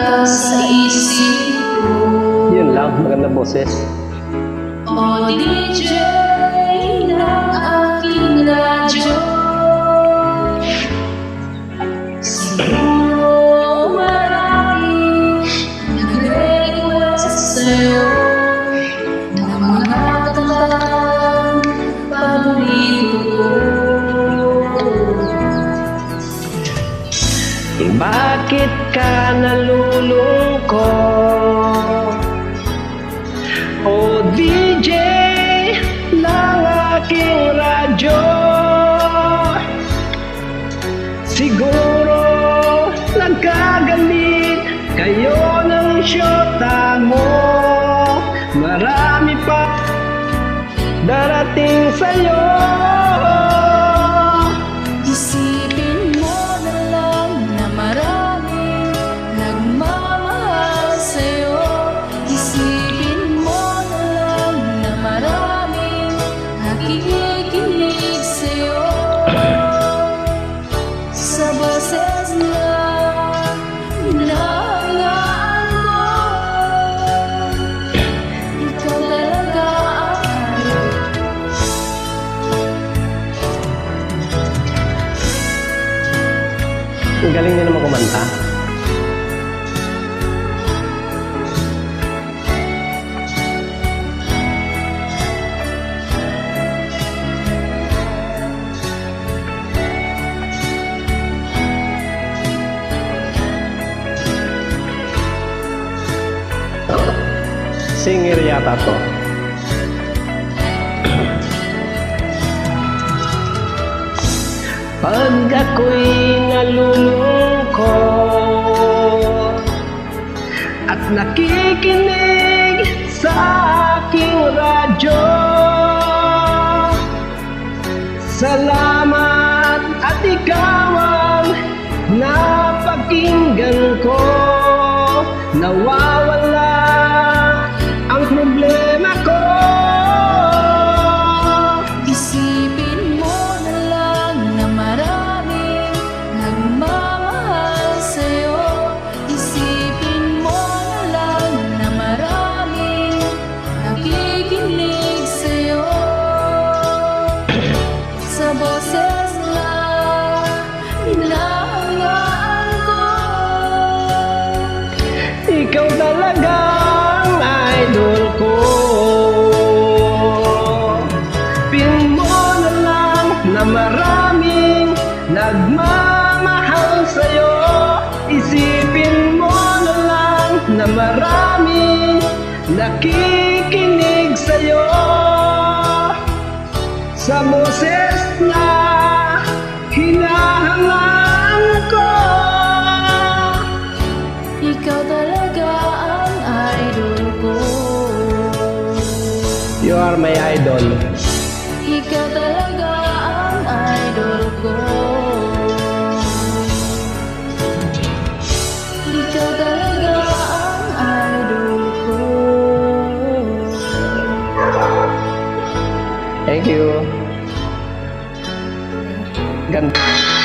ka sa isip ko. Yun lang, maganda boses. O DJ ng aking radyo, siguro marami nag-request sa'yo ng mga kantang paborito ko. Bakit ka nalulungkot? O DJ ng aking radyo, siguro nagkagalit kayo ng syota mo. Marami pa darating sa'yo. Isipin mo na lang na maraming nagmamahal sa'yo. Isipin mo na lang na maraming nakikinig sa'yo. Sa boses na hinahangaan mo, ikaw talaga ang Ang galing niya naman kumanta. Singer yata to. Pag ako'y nalulungkot at nakikinig sa aking radyo, salamat at ikaw ang napakinggan ko. Nawawala ang problema ko. Isipin mo na lang na maraming nagmamahal sa'yo. Isipin mo na lang na maraming nakikinig sa'yo. Sa boses na hinahangaan ko, Ikaw talaga ang idol ko. Pin mo na lang na maraming nagmamahal sa'yo. Isipin mo na lang na maraming nakikinig sa'yo. Sa boses na hinahangaan ko, ikaw talaga ang idol ko. you are my idol. Ikaw talaga ang idol ko. Ikaw talaga ang idol ko. Thank you. Ganda.